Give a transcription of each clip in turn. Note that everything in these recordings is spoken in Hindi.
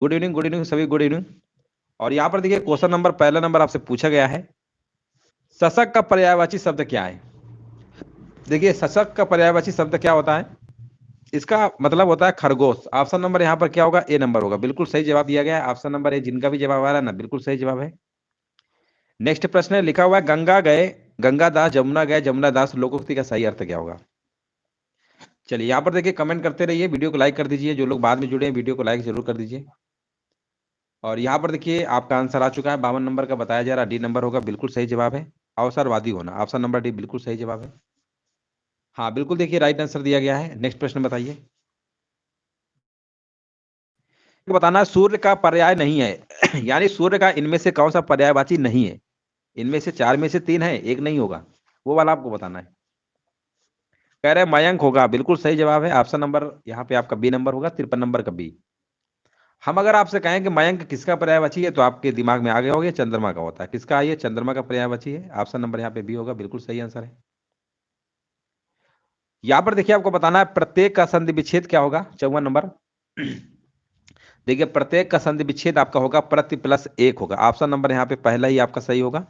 गुड इवनिंग सभी, गुड इवनिंग। और यहाँ पर देखिए क्वेश्चन नंबर, पहला नंबर आपसे पूछा गया है, शशक का पर्यायवाची शब्द क्या है। देखिए शशक का पर्यायवाची शब्द क्या होता है, इसका मतलब होता है खरगोश। ऑप्शन नंबर यहाँ पर क्या होगा, ए नंबर होगा। बिल्कुल सही जवाब दिया गया है, ऑप्शन नंबर ए। जिनका भी जवाब आ रहा है ना, बिल्कुल सही जवाब है। नेक्स्ट प्रश्न है, लिखा हुआ है गंगा गए गंगा दास, जमुना गए जमुना दास, लोकोक्ति का सही अर्थ क्या होगा। चलिए यहाँ पर देखिए कमेंट करते रहिए, वीडियो को लाइक कर दीजिए। जो लोग बाद में जुड़े हैं वीडियो को लाइक जरूर कर दीजिए। और यहाँ पर देखिए आपका आंसर आ चुका है, 52 नंबर का बताया जा रहा है, डी नंबर होगा। बिल्कुल सही जवाब है, अवसरवादी होना, ऑप्शन नंबर डी बिल्कुल सही जवाब है। हाँ बिल्कुल, देखिए राइट आंसर दिया गया है। नेक्स्ट प्रश्न बताइए। बताना सूर्य का पर्याय नहीं है यानी सूर्य का इनमें से कौन सा पर्यायवाची नहीं है। इनमें से चार में से तीन है, एक नहीं होगा, वो वाला आपको बताना है। कह रहे हैं मयंक होगा, बिल्कुल सही जवाब है। ऑप्शन नंबर यहाँ पे आपका बी नंबर होगा, 53 नंबर का बी। हम अगर आपसे कहें कि मयंक किसका पर्यायवाची है, तो आपके दिमाग में आ गया होगा चंद्रमा का होता है। किसका, ये चंद्रमा का पर्यायवाची है। ऑप्शन नंबर यहाँ पे बी होगा, बिल्कुल सही आंसर है। यहाँ पर देखिए आपको बताना है प्रत्येक का संधि विच्छेद क्या होगा, 54 नंबर। देखिए प्रत्येक का संधि विच्छेद आपका होगा प्रति प्लस एक होगा। ऑप्शन नंबर यहाँ पे पहला ही आपका सही होगा।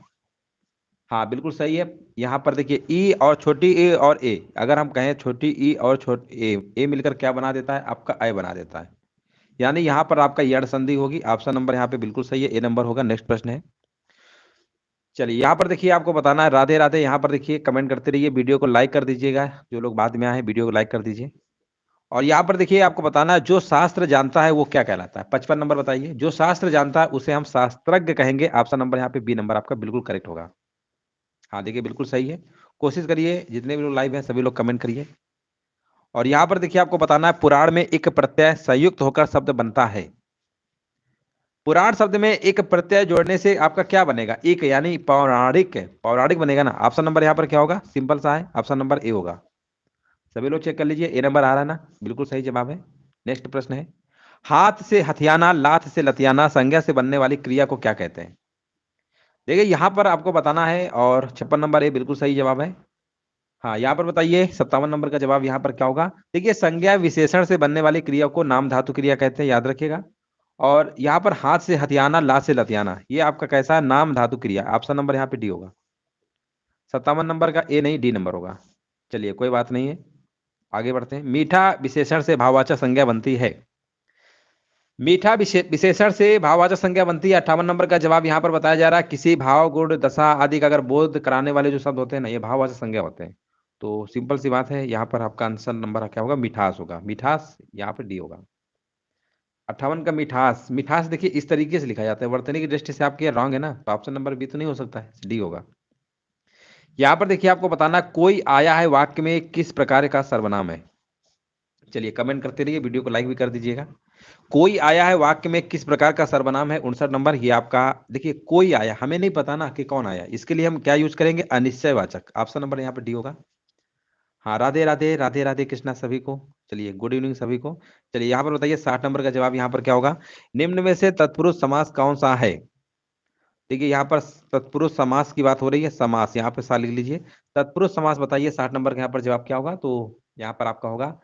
हाँ बिल्कुल सही है। यहाँ पर देखिए ई और छोटी ए और ए, अगर हम कहें छोटी ई और छोटी ए मिलकर क्या बना देता है, आपका ए बना देता है। यानी यहाँ पर आपका यड़ संधि होगी। ऑप्शन नंबर यहाँ पे बिल्कुल सही है, ए नंबर होगा। नेक्स्ट प्रश्न है, चलिए यहाँ पर देखिए आपको बताना है राधे राधे। यहाँ पर देखिए कमेंट करते रहिए, वीडियो को लाइक कर दीजिएगा। जो लोग बाद में आए हैं वीडियो को लाइक कर दीजिए। और यहाँ पर देखिए आपको बताना है जो शास्त्र जानता है वो क्या कहलाता है। 55 नंबर बताइए, जो शास्त्र जानता है उसे हम शास्त्रज्ञ कहेंगे। ऑप्शन नंबर यहाँ पे बी नंबर आपका बिल्कुल करेक्ट होगा। हाँ देखिए बिल्कुल सही है। कोशिश करिए, जितने भी लोग लाइव हैं सभी लोग कमेंट करिए। और यहाँ पर देखिए आपको बताना है पुराण में एक प्रत्यय संयुक्त होकर शब्द बनता है। पुराण शब्द में एक प्रत्यय जोड़ने से आपका क्या बनेगा, एक यानी पौराणिक, पौराणिक बनेगा ना। ऑप्शन नंबर यहाँ पर क्या होगा, सिंपल सा है, ऑप्शन नंबर ए होगा। सभी लोग चेक कर लीजिए, ए नंबर आ रहा है ना, बिल्कुल सही जवाब है। नेक्स्ट प्रश्न है, हाथ से हथियाना, लात से लतियाना, संज्ञा से बनने वाली क्रिया को क्या कहते हैं। देखिए यहाँ पर आपको बताना है, और 56 नंबर ए बिल्कुल सही जवाब है। हाँ यहाँ पर बताइए 57 नंबर का जवाब यहाँ पर क्या होगा। देखिए संज्ञा विशेषण से बनने वाली क्रिया को नाम धातु क्रिया कहते हैं, याद रखिएगा। और यहाँ पर हाथ से हथियाना, ला से लतियाना, ये आपका कैसा है, नाम धातु क्रिया। ऑप्शन नंबर यहाँ पे डी होगा। 57 नंबर का ए नहीं, डी नंबर होगा। चलिए कोई बात नहीं है, आगे बढ़ते हैं। मीठा विशेषण से भाववाचक संज्ञा बनती है। मीठा विशेषण से भाववाचक संज्ञा बनती है। 58 नंबर का जवाब यहाँ पर बताया जा रहा है, किसी भाव गुण दशा आदि का अगर बोध कराने वाले जो शब्द होते हैं ना, ये भाववाचक संज्ञा होते हैं। तो सिंपल सी बात है, यहाँ पर आपका आंसर नंबर क्या होगा, मिठास होगा। मिठास यहाँ पर डी होगा। 58 का मिठास, मिठास देखिए इस तरीके से लिखा जाता है, वर्तनी की दृष्टि से आपके रॉन्ग है ना, तो ऑप्शन नंबर बी तो नहीं हो सकता है, डी होगा। यहाँ पर देखिए आपको बताना, कोई आया है वाक्य में किस प्रकार का सर्वनाम है। चलिए कमेंट करते रहिए, वीडियो को लाइक भी कर दीजिएगा। कोई आया है वाक्य में किस प्रकार का सर्वनाम है, 59 नंबर। ये आपका देखिए कोई आया, हमें नहीं पता ना कि कौन आया, इसके लिए हम क्या यूज करेंगे, अनिश्चयवाचक। ऑप्शन नंबर यहाँ पर डी होगा। हाँ राधे राधे, राधे राधे कृष्णा सभी को। चलिए गुड इवनिंग सभी को। चलिए यहाँ पर बताइए 60 नंबर का जवाब यहाँ पर क्या होगा, निम्न में से तत्पुरुष समास कौन सा है। देखिए यहाँ पर तत्पुरुष समास की बात हो रही है, समास यहाँ पर सा लिख लीजिए। तत्पुरुष समास बताइए 60 नंबर का यहाँ पर जवाब क्या होगा, तो यहाँ पर आपका होगा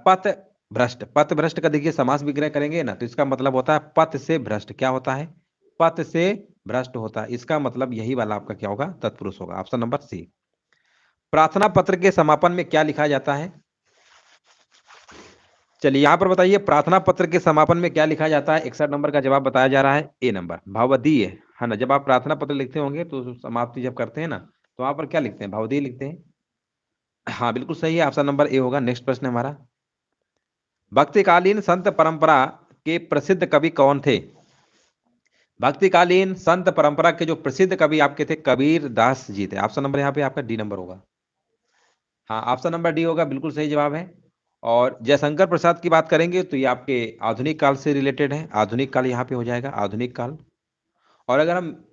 पथ भ्रष्ट। पथ भ्रष्ट का देखिए समास विग्रह करेंगे ना, तो इसका मतलब होता है पथ से भ्रष्ट। क्या होता है, पथ से भ्रष्ट होता है। इसका मतलब यही वाला आपका क्या होगा, तत्पुरुष होगा। Option number C. प्रार्थना पत्र के समापन में क्या लिखा जाता है। चलिए यहाँ पर बताइए प्रार्थना पत्र के समापन में क्या लिखा जाता है। 61 नंबर का जवाब बताया जा रहा है, ए नंबर, भवदीय है ना। जब आप प्रार्थना पत्र लिखते होंगे तो समाप्ति जब करते हैं ना, तो वहां पर क्या लिखते हैं, भवदीय लिखते हैं। हाँ बिल्कुल सही है, ऑप्शन नंबर ए होगा। नेक्स्ट प्रश्न है हमारा, भक्तिकालीन संत परंपरा के प्रसिद्ध कवि कौन थे। भक्तिकालीन संत परंपरा के जो प्रसिद्ध कवि आपके थे, कबीर दास जी थे। ऑप्शन नंबर यहाँ पे आपका डी नंबर होगा। हाँ ऑप्शन नंबर डी होगा, बिल्कुल सही जवाब है। और जयशंकर प्रसाद की बात करेंगे तो ये आपके आधुनिक काल से रिलेटेड है, आधुनिक काल यहाँ पे हो जाएगा, आधुनिक काल। और अगर हम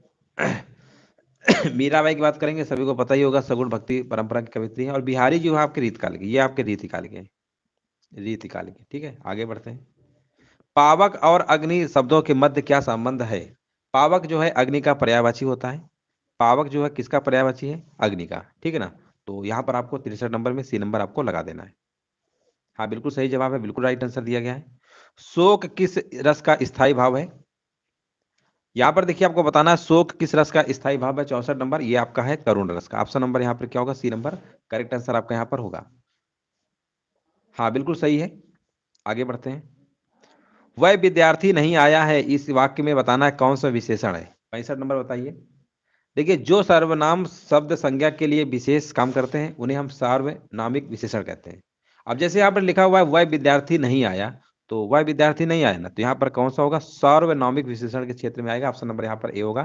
मीराबाई की बात करेंगे, सभी को पता ही होगा, सगुण भक्ति परंपरा की कवित्री है। और बिहारी जो है आपके रीतकाल की, ये आपके रीतिकाल के, रीतिकाल के। ठीक है आगे बढ़ते हैं। पावक और अग्नि शब्दों के मध्य क्या संबंध है। पावक जो है अग्नि का पर्यायवाची होता है। पावक जो है किसका पर्यायवाची है, अग्नि का। ठीक है ना, तो यहाँ पर आपको 63 नंबर में सी नंबर आपको लगा देना है। हाँ बिल्कुल सही जवाब है, बिल्कुल राइट आंसर दिया गया है। शोक किस रस का स्थायी भाव है? यहाँ पर देखिए आपको बताना है शोक किस रस का स्थायी भाव है। 64 नंबर ये आपका है करुण रस का। ऑप्शन नंबर यहाँ पर क्या होगा? सी नंबर करेक्ट आंसर आपका यहाँ पर होगा। हाँ बिल्कुल सही है। आगे बढ़ते हैं। वह विद्यार्थी नहीं आया है, इस वाक्य में बताना है कौन सा विशेषण है। 65 नंबर बताइए। देखिए जो सर्वनाम शब्द संज्ञा के लिए विशेष काम करते हैं उन्हें हम सार्वनामिक विशेषण कहते हैं। अब जैसे यहाँ पर लिखा हुआ है वह विद्यार्थी नहीं आया, तो वह विद्यार्थी नहीं आया ना, तो यहाँ पर कौन सा होगा? सार्वनामिक विशेषण के क्षेत्र में आएगा। ऑप्शन नंबर यहाँ पर ए होगा।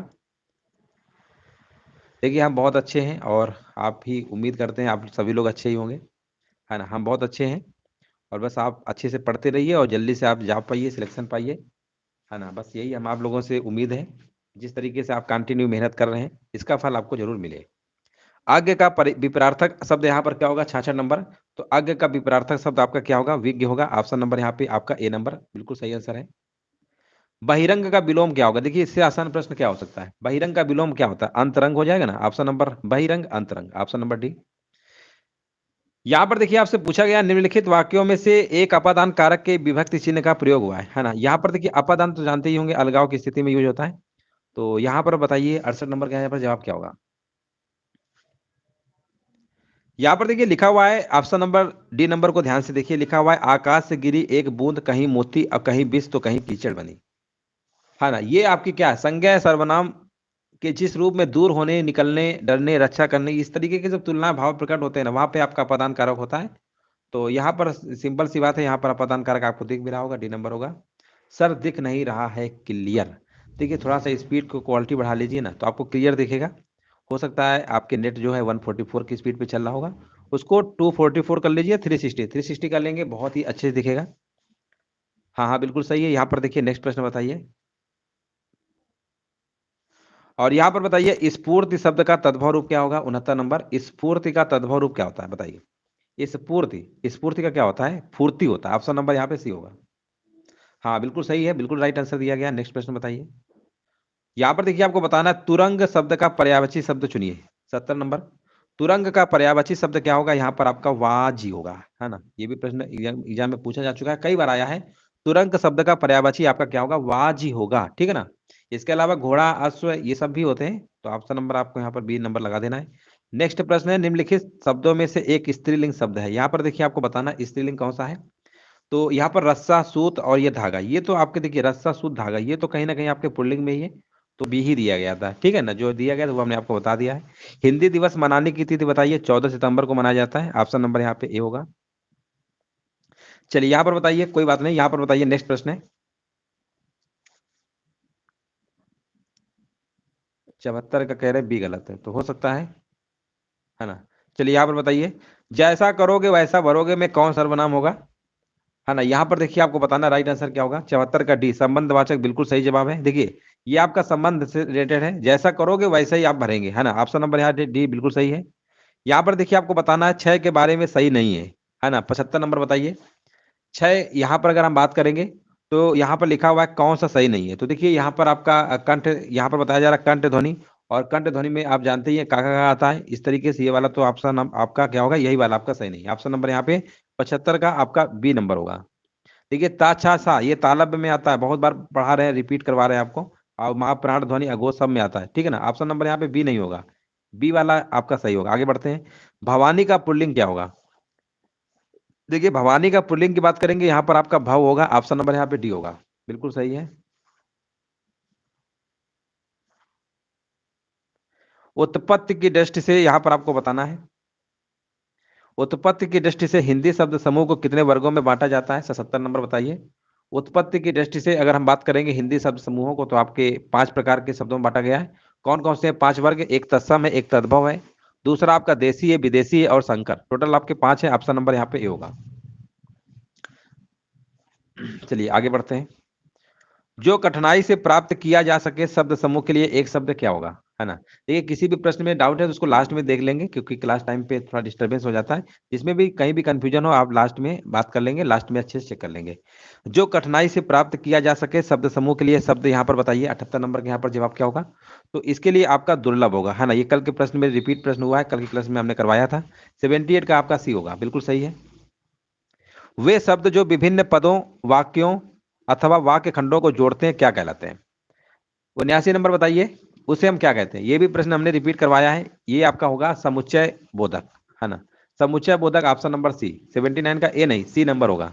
देखिए हम बहुत अच्छे हैं और आप भी उम्मीद करते हैं आप सभी लोग अच्छे ही होंगे, है ना। हम बहुत अच्छे हैं और बस आप अच्छे से पढ़ते रहिए और जल्दी से आप जॉब पाइए, सिलेक्शन पाइए, है ना। बस यही हम आप लोगों से उम्मीद है। जिस तरीके से आप कंटिन्यू मेहनत कर रहे हैं इसका फल आपको जरूर मिले। आज्ञ का विपरार्थक शब्द यहाँ पर क्या होगा? 66 नंबर। तो आज्ञ का विपरार्थक शब्द आपका क्या होगा? विज्ञ होगा। ऑप्शन नंबर यहाँ पे आपका ए नंबर बिल्कुल सही आंसर है। बहिरंग का विलोम क्या होगा? देखिए इससे आसान प्रश्न क्या हो सकता है? बहिरंग का विलोम क्या होता है? अंतरंग हो जाएगा ना। ऑप्शन नंबर बहिरंग अंतरंग, ऑप्शन नंबर डी। यहाँ पर देखिए आपसे पूछा गया निम्नलिखित वाक्यों में से एक अपादान कारक के विभक्ति चिन्ह का प्रयोग हुआ है ना। यहाँ पर देखिए अपादान तो जानते ही होंगे अलगाव की स्थिति में यूज होता है। तो यहाँ पर बताइए 68 नंबर का यहाँ पर जवाब क्या होगा? यहाँ पर देखिए लिखा हुआ है ऑप्शन नंबर डी नंबर को ध्यान से देखिए। लिखा हुआ है आकाश से गिरी एक बूंद कहीं मोती और कहीं विष तो कहीं कीचड़ बनी, है ना। ये आपकी क्या है? संज्ञा है सर्वनाम के जिस रूप में दूर होने, निकलने, डरने, रक्षा करने, इस तरीके के जब तुलना भाव प्रकट होते हैं ना, वहां पे आपका अपादान कारक होता है। तो यहाँ पर सिंपल सी बात है, यहाँ पर अपादान कारक आपको दिख भी रहा होगा, डी नंबर होगा। सर दिख नहीं रहा है क्लियर। देखिए थोड़ा सा स्पीड को क्वालिटी बढ़ा लीजिए ना तो आपको क्लियर दिखेगा। हो सकता है आपके नेट जो है 144 की स्पीड पे चल रहा होगा, उसको 244 कर लीजिए, 360 कर लेंगे, बहुत ही अच्छे से दिखेगा। हाँ हाँ बिल्कुल सही है। यहाँ पर देखिए नेक्स्ट प्रश्न बताइए। और यहाँ पर बताइए स्फूर्ति शब्द का तद्भव रूप क्या होगा? 69 नंबर। स्फूर्ति का तद्भव रूप क्या होता है बताइए? स्फूर्ति, स्फूर्ति का क्या होता है? फूर्ति होता है। ऑप्शन नंबर यहाँ पे सी होगा। हाँ बिल्कुल सही है, बिल्कुल राइट आंसर दिया गया। नेक्स्ट प्रश्न बताइए। यहाँ पर देखिए आपको बताना है तुरंग शब्द का पर्यायवाची शब्द चुनिए। 70 नंबर। तुरंग का पर्यायवाची शब्द क्या होगा? यहाँ पर आपका वाजी होगा, है ना। ये भी प्रश्न एग्जाम में पूछा जा चुका है, कई बार आया है। तुरंग शब्द का पर्यायवाची आपका क्या होगा? वाजी होगा, ठीक है ना। इसके अलावा घोड़ा, अश्व ये सब भी होते हैं। तो ऑप्शन नंबर आपको यहाँ पर बी नंबर लगा देना है। नेक्स्ट प्रश्न है निम्नलिखित शब्दों में से एक स्त्रीलिंग शब्द है। यहाँ पर देखिए आपको बताना स्त्रीलिंग कौन सा है। तो यहाँ पर रस्सा, सूत और ये धागा, ये तो आपके देखिए रस्सा, सूत, धागा ये तो कहीं ना कहीं आपके पुल्लिंग में ही है। तो बी ही दिया गया था, ठीक है ना। जो दिया गया था वो हमने आपको बता दिया है। हिंदी दिवस मनाने की तिथि बताइए। 14 सितंबर को मनाया जाता है। ऑप्शन नंबर यहाँ पे ए होगा। चलिए यहाँ पर बताइए, कोई बात नहीं, यहाँ पर बताइए नेक्स्ट प्रश्न है। 74 का कह रहे बी गलत है, तो हो सकता है ना। चलिए यहाँ पर बताइए जैसा करोगे वैसा भरोगे में कौन सर्वनाम होगा, है ना। यहाँ पर देखिए आपको बताना राइट आंसर क्या होगा। 74 का डी संबंधवाचक बिल्कुल सही जवाब है। देखिए ये आपका संबंध से रिलेटेड है, जैसा करोगे वैसा ही आप भरेंगे, है ना। ऑप्शन नंबर यहाँ डी बिल्कुल सही है। यहाँ पर देखिए आपको बताना है क्षय के बारे में सही नहीं है ना। 75 नंबर बताइए। क्षय यहाँ पर अगर हम बात करेंगे तो यहाँ पर लिखा हुआ है कौन सा सही नहीं है। तो देखिए यहाँ पर आपका कंठ, यहाँ पर बताया जा रहा है कंठ ध्वनि, और कंठ ध्वनि में आप जानते ही हैं काका का आता है इस तरीके से। ये वाला तो ऑप्शन आपका क्या होगा? यही वाला आपका सही नहीं है। ऑप्शन नंबर यहाँ पे 75 का आपका बी नंबर होगा। देखिए ता छा सा ये तालब में आता है, बहुत बार पढ़ा रहे हैं, रिपीट करवा रहे हैं आपको। और महाप्राण ध्वनि अघोष सब में आता है, ठीक है ना। ऑप्शन नंबर यहाँ पे बी नहीं होगा, बी वाला आपका सही होगा। आगे बढ़ते हैं। भवानी का पुल्लिंग क्या होगा? देखिए भवानी का पुल्लिंग की बात करेंगे यहाँ पर आपका भव होगा। ऑप्शन नंबर यहाँ पे डी होगा, बिल्कुल सही है। उत्पत्ति की दृष्टि से यहाँ पर आपको बताना है, उत्पत्ति की दृष्टि से हिंदी शब्द समूह को कितने वर्गों में बांटा जाता है? 77 नंबर बताइए। उत्पत्ति की दृष्टि से अगर हम बात करेंगे हिंदी शब्द समूहों को, तो आपके 5 प्रकार के शब्दों में बांटा गया है। कौन कौन से हैं 5 वर्ग? एक तत्सम है, एक तद्भव है, दूसरा आपका देसी है, विदेशी है और संकर। टोटल आपके 5 है। ऑप्शन नंबर यहाँ पे ए होगा। चलिए आगे बढ़ते हैं। जो कठिनाई से प्राप्त किया जा सके शब्द समूह के लिए एक शब्द क्या होगा, है ना। देखिए किसी भी प्रश्न में डाउट है तो उसको लास्ट में देख लेंगे, क्योंकि क्लास टाइम पे थोड़ा डिस्टरबेंस हो जाता है। जिसमें भी कहीं भी कंफ्यूजन हो आप लास्ट में बात कर लेंगे, लास्ट में अच्छे से चेक कर लेंगे। जो कठिनाई से प्राप्त किया जा सके शब्द समूह के लिए शब्द यहाँ पर बताइए। 78 नंबर के यहाँ पर जवाब क्या होगा? तो इसके लिए आपका दुर्लभ होगा, है ना। ये कल के प्रश्न में रिपीट प्रश्न हुआ है, कल की क्लास में हमने करवाया था। 78 का आपका सी होगा, बिल्कुल सही है। वे शब्द जो विभिन्न पदों, वाक्यों अथवा वाक्य खंडों को जोड़ते हैं क्या कहलाते हैं? 79 नंबर बताइए, उसे हम क्या कहते हैं? ये भी प्रश्न हमने रिपीट करवाया है। ये आपका होगा समुच्चय बोधक, है ना। समुच्चय बोधक ऑप्शन नंबर सी। 79 का ए नहीं, सी नंबर होगा।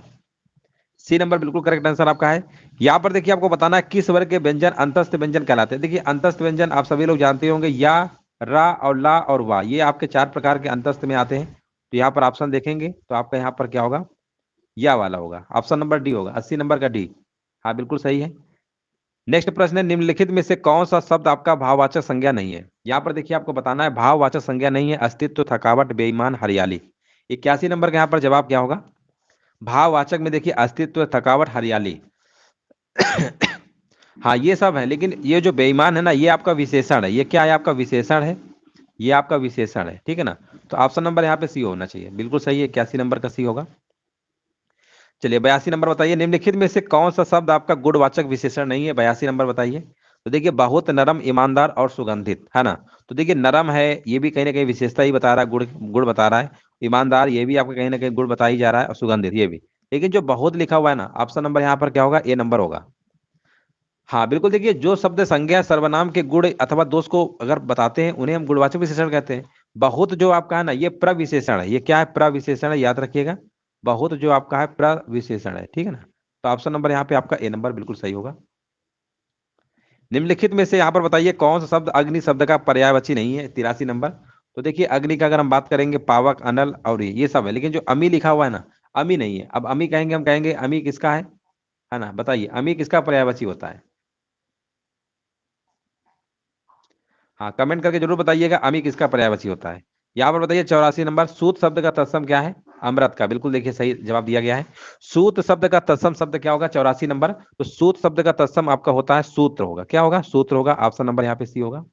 सी नंबर बिल्कुल करेक्ट आंसर आपका है। यहाँ पर देखिए आपको बताना है किस वर्ग के व्यंजन अंतस्थ व्यंजन कहलाते हैं। देखिए अंतस्थ व्यंजन आप सभी लोग जानते होंगे, या, रा और ला और वा, ये आपके 4 प्रकार के अंतस्थ में आते हैं। तो यहाँ पर ऑप्शन देखेंगे तो आपका यहाँ पर क्या होगा? या वाला होगा, ऑप्शन नंबर डी होगा, 80 नंबर का डी। हाँ बिल्कुल सही है। नेक्स्ट प्रश्न है, निम्नलिखित में से कौन सा शब्द आपका भाववाचक संज्ञा नहीं है? यहाँ पर देखिए आपको बताना है भाववाचक संज्ञा नहीं है, अस्तित्व, थकावट, बेईमान, हरियाली। 81 नंबर का यहाँ पर जवाब क्या होगा? भाववाचक में देखिए अस्तित्व, थकावट, हरियाली। हाँ ये सब है, लेकिन ये जो बेईमान है ना, ये आपका विशेषण है। ये क्या है? आपका विशेषण है। ये आपका विशेषण है, ठीक है ना। तो ऑप्शन नंबर यहाँ पे सी होना चाहिए, बिल्कुल सही है, 81 नंबर का सी होगा। चलिए 82 नंबर बताइए, निम्नलिखित में से कौन सा शब्द आपका गुणवाचक विशेषण नहीं है? 82 नंबर बताइए। तो देखिए बहुत, नरम, ईमानदार और सुगंधित, है ना। तो देखिए नरम है, ये भी कहीं ना कहीं विशेषता ही बता रहा है, गुण गुण बता रहा है। ईमानदार, ये भी आपका कहीं ना कहीं गुण बता ही जा रहा है, और सुगंधित ये भी। लेकिन जो बहुत लिखा हुआ है ना, ऑप्शन नंबर यहाँ पर क्या होगा? ए नंबर होगा। हाँ बिल्कुल, देखिए जो शब्द संज्ञा सर्वनाम के गुण अथवा दोष को अगर बताते हैं, उन्हें हम गुणवाचक विशेषण कहते हैं। बहुत जो आपका है ना, ये प्रविशेषण है। ये क्या है? प्रविशेषण है, याद रखिएगा। बहुत जो आपका है प्रविशेषण है, ठीक है ना। तो ऑप्शन नंबर यहाँ पे आपका ए नंबर बिल्कुल सही होगा। निम्नलिखित में से यहाँ पर बताइए कौन सा शब्द अग्नि शब्द का पर्यायवाची नहीं है? 83 नंबर। तो देखिए अग्नि का अगर हम बात करेंगे, पावक, अनल और ये सब है, लेकिन जो अमी लिखा हुआ है ना, अमी नहीं है। अब अमी कहेंगे, हम कहेंगे अमी किसका है ना, बताइए अमी किसका पर्यायवाची होता है? हाँ कमेंट करके जरूर बताइएगा अमी किसका पर्यायवाची होता है। यहाँ पर बताइए 84 नंबर, सूत शब्द का तत्सम क्या है? अमृत का, बिल्कुल देखिए सही जवाब दिया गया है। सूत शब्द का तत्सम शब्द क्या होगा? 84 नंबर। तो सूत शब्द का तत्सम आपका होता है सूत्र होगा। क्या होगा? सूत्र होगा, ऑप्शन नंबर यहाँ पे सी होगा।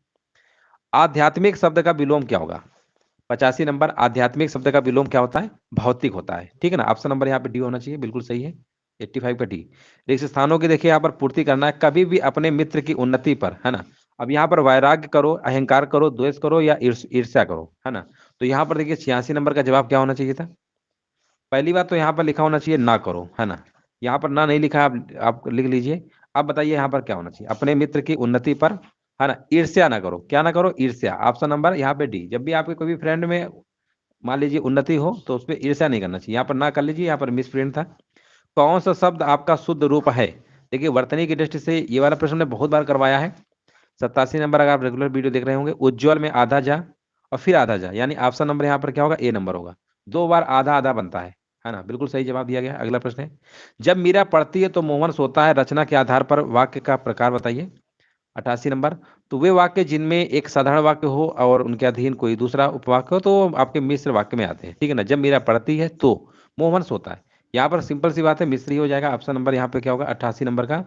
आध्यात्मिक शब्द का विलोम क्या होगा? 85 नंबर, आध्यात्मिक शब्द का विलोम क्या होता है? भौतिक होता है, ठीक है ना। ऑप्शन नंबर यहाँ पे डी होना चाहिए, बिल्कुल सही है। 85 का डी। रिक्त स्थानों की देखिए यहाँ पर पूर्ति करना है, कभी भी अपने मित्र की उन्नति पर, है ना। अब यहाँ पर वैराग्य करो, अहंकार करो, द्वेष करो या ईर्ष्या करो, है ना। तो यहाँ पर देखिए 86 नंबर का जवाब क्या होना चाहिए था? पहली बात तो यहाँ पर लिखा होना चाहिए ना करो, है ना। यहाँ पर ना नहीं लिखा है, आप लिख लीजिए। अब बताइए यहाँ पर क्या होना चाहिए? अपने मित्र की उन्नति पर, है ना, ईर्ष्या ना करो। क्या ना करो? ईर्ष्या। ऑप्शन नंबर यहाँ पे डी। जब भी आपके कोई भी फ्रेंड में मान लीजिए उन्नति हो, तो उस पर ईर्ष्या नहीं करना चाहिए। यहाँ पर ना कर लीजिए, यहाँ पर मिस प्रिंट था। कौन सा शब्द आपका शुद्ध रूप है? देखिए वर्तनी की दृष्टि से ये वाला प्रश्न हमने बहुत बार करवाया है। 87 नंबर, अगर आप रेगुलर वीडियो देख रहे होंगे, उज्ज्वल में आधा जा और फिर आधा जा, यानी ऑप्शन नंबर यहाँ पर क्या होगा? ए नंबर होगा। 2 बार आधा आधा बनता है ना। बिल्कुल सही जवाब दिया गया। अगला प्रश्न है, जब मीरा पढ़ती है तो मोहन सोता है, रचना के आधार पर वाक्य का प्रकार बताइए। 88 नंबर। तो वे वाक्य जिनमें एक साधारण वाक्य हो और उनके अधीन कोई दूसरा उपवाक्य हो, तो वो आपके मिश्र वाक्य में आते हैं, ठीक है ना। जब मीरा पढ़ती है तो मोहन सोता है, यहाँ पर सिंपल सी बात है, मिश्र ही हो जाएगा। ऑप्शन नंबर यहाँ पे क्या होगा? 88 नंबर का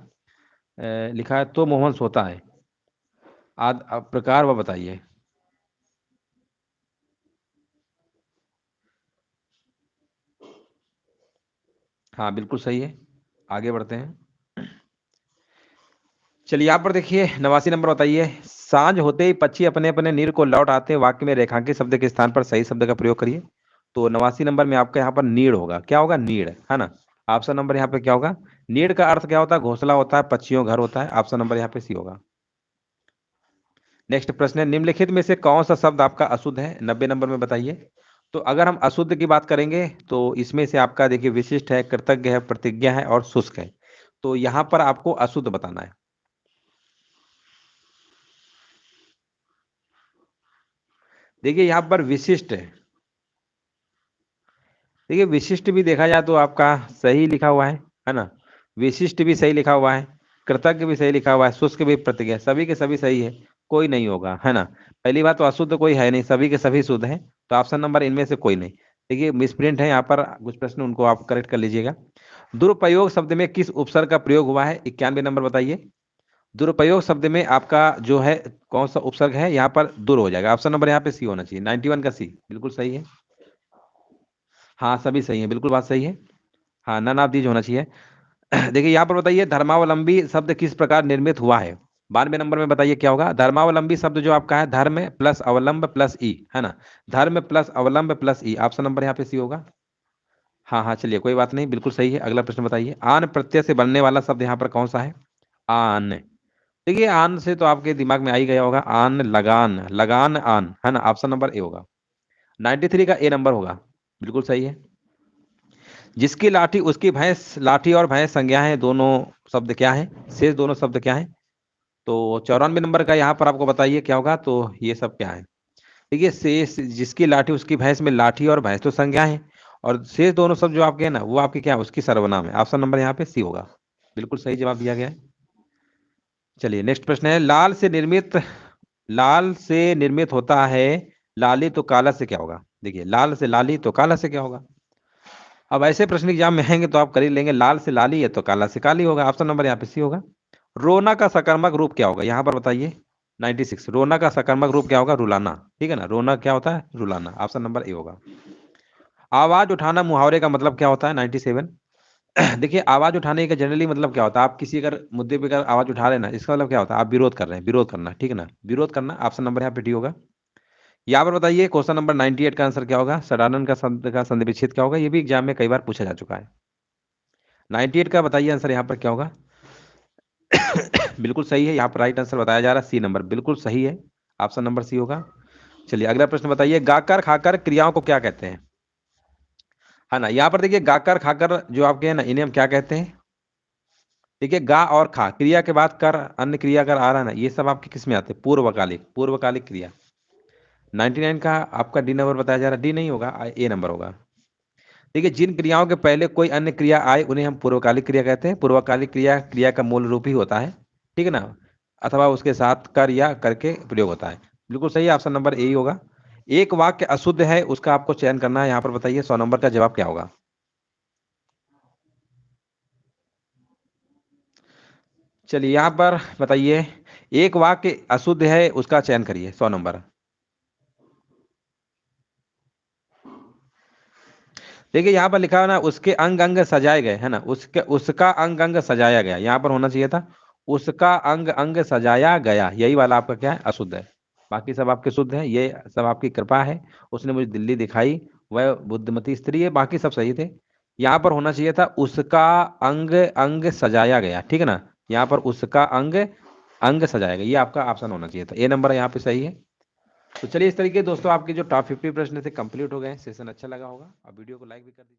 लिखा है तो मोहन सोता है। अब प्रकार वह बताइए। हाँ बिल्कुल सही है। आगे बढ़ते हैं। चलिए यहाँ पर देखिए 89 नंबर बताइए, सांझ होते ही पक्षी अपने अपने नीर को लौट आते हैं, वाक्य में रेखांकित शब्द के स्थान पर सही शब्द का प्रयोग करिए। तो 89 नंबर में आपका यहाँ पर नीड़ होगा। क्या होगा? नीड़, है ना। ऑप्शन नंबर यहाँ पे क्या होगा? नीड़ का अर्थ क्या होता है? घोंसला होता है, पक्षियों घर होता है। ऑप्शन नंबर यहाँ पे सी होगा। नेक्स्ट प्रश्न है, निम्नलिखित में से कौन सा शब्द आपका अशुद्ध है? 90 नंबर में बताइए। तो अगर हम अशुद्ध की बात करेंगे, तो इसमें से आपका देखिए विशिष्ट है, कृतज्ञ है, प्रतिज्ञा है और शुष्क है। तो यहाँ पर आपको अशुद्ध बताना है। देखिए यहाँ पर विशिष्ट है। देखिए विशिष्ट भी देखा जाए तो आपका सही लिखा हुआ है ना। विशिष्ट भी सही लिखा हुआ है, कृतज्ञ भी सही लिखा हुआ है, शुष्क भी, प्रतिज्ञा, सभी के सभी सही है। कोई नहीं होगा, है ना। पहली बात तो अशुद्ध कोई है नहीं, सभी के सभी शुद्ध हैं। तो ऑप्शन नंबर इनमें से कोई नहीं। देखिए मिसप्रिंट है यहाँ पर कुछ प्रश्न, उनको आप करेक्ट कर लीजिएगा। दुरुपयोग शब्द में किस उपसर्ग का प्रयोग हुआ है? 91 नंबर बताइए। दुरुपयोग शब्द में आपका जो है कौन सा उपसर्ग है? यहाँ पर दुर हो जाएगा। ऑप्शन नंबर यहाँ पे सी होना चाहिए, 91 का सी, बिल्कुल सही है। हाँ सभी सही है, बिल्कुल बात सही है। हाँ नन ऑफ दीज होना चाहिए। देखिए यहाँ पर बताइए, धर्मावलंबी शब्द किस प्रकार निर्मित हुआ है? 92 नंबर में बताइए क्या होगा? धर्मावलंबी शब्द जो आपका है, धर्म प्लस अवलंब प्लस ई, है ना। धर्म प्लस अवलंब प्लस ई, ऑप्शन नंबर यहाँ पे सी होगा। हाँ हाँ, चलिए कोई बात नहीं, बिल्कुल सही है। अगला प्रश्न बताइए, आन प्रत्यय से बनने वाला शब्द यहाँ पर कौन सा है? आन। देखिए आन से तो आपके दिमाग में आ ही गया होगा, आन लगान, लगान आन, है ना? ऑप्शन नंबर ए होगा। 93 का ए नंबर होगा, बिल्कुल सही है। जिसकी लाठी उसकी भैंस, लाठी और भैंस संज्ञा है, दोनों शब्द क्या है? शेष दोनों शब्द क्या है? तो 94 नंबर का यहाँ पर आपको बताइए क्या होगा, तो ये सब क्या है? देखिए शेष, जिसकी लाठी उसकी भैंस में लाठी और भैंस तो संज्ञा है, और शेष दोनों शब्द जो आपके हैं ना, वो आपके क्या है? उसकी सर्वनाम है। ऑप्शन नंबर यहाँ पे सी होगा, बिल्कुल सही जवाब दिया गया है। चलिए नेक्स्ट प्रश्न है, लाल से निर्मित होता है लाली, तो काला से क्या होगा? देखिए लाल से लाली तो काला से क्या होगा? अब ऐसे प्रश्न एग्जाम में आएंगे तो आप कर ही लेंगे, लाल से लाली है तो काला से काली होगा। ऑप्शन नंबर यहाँ पे सी होगा। रोना का सकर्मक रूप क्या होगा? यहाँ पर बताइए। 96, रोना का सकर्मक रूप क्या होगा? रुलाना, ठीक है ना? रोना क्या होता है? रुलाना। ऑप्शन नंबर ए होगा। आवाज उठाना मुहावरे का मतलब क्या होता है? 97। देखिए आवाज उठाने का जनरली मतलब क्या होता है? आप किसी अगर मुद्दे पे अगर आवाज उठा रहे हैं ना, इसका मतलब क्या होता है? आप विरोध कर रहे हैं, विरोध करना, ठीक है ना? विरोध करना। ऑप्शन नंबर यहाँ पे डी होगा। यहाँ पर बताइए क्वेश्चन नंबर 98 का आंसर क्या होगा? सडानन का संधि विच्छेद क्या होगा? ये भी एग्जाम में कई बार पूछा जा चुका है। 98 का बताइए आंसर यहाँ पर क्या होगा? बिल्कुल सही है, यहाँ पर राइट आंसर बताया जा रहा है, सी नंबर बिल्कुल सही है। ऑप्शन नंबर सी होगा। चलिए अगला प्रश्न बताइए, गाकर खाकर क्रियाओं को क्या कहते हैं? है ना? यहाँ पर देखिए गाकर खाकर जो आपके हैं ना, इन्हें हम क्या कहते हैं? देखिए गा और खा, क्रिया के बाद कर, अन्य क्रिया अगर आ रहा है ना, ये सब आपके किस में आते हैं? पूर्वकालिक, पूर्वकालिक क्रिया। 99 का आपका डी नंबर बताया जा रहा है, डी नहीं होगा, ए नंबर होगा। देखिए जिन क्रियाओं के पहले कोई अन्य क्रिया आए उन्हें हम पूर्वकालिक क्रिया कहते हैं। पूर्वकालिक क्रिया क्रिया का मूल रूप ही होता है, ठीक है ना? अथवा उसके साथ कर या करके प्रयोग होता है। बिल्कुल सही, ऑप्शन नंबर ए ही होगा। एक वाक्य अशुद्ध है, उसका आपको चयन करना है। यहाँ पर बताइए 100 नंबर का जवाब क्या होगा? चलिए यहाँ पर बताइए, एक वाक्य अशुद्ध है उसका चयन करिए, 100 नंबर। देखिए यहाँ पर लिखा है ना, उसके अंग अंग सजाए गए, है ना? उसके उसका अंग अंग सजाया गया, यहाँ पर होना चाहिए था उसका अंग अंग सजाया गया। यही वाला आपका क्या है? अशुद्ध है। बाकी सब आपके शुद्ध है, ये सब आपकी कृपा है। उसने मुझे दिल्ली दिखाई, वह बुद्धिमती स्त्री है, बाकी सब सही थे। यहाँ पर होना चाहिए था उसका अंग अंग सजाया गया, ठीक है ना? यहाँ पर उसका अंग अंग सजाया गया, ये आपका ऑप्शन होना चाहिए था, ए नंबर यहाँ पे सही है। तो चलिए इस तरीके दोस्तों आपके जो टॉप 50 प्रश्न थे कंप्लीट हो गए। सेशन अच्छा लगा होगा, अब वीडियो को लाइक भी कर दीजिए।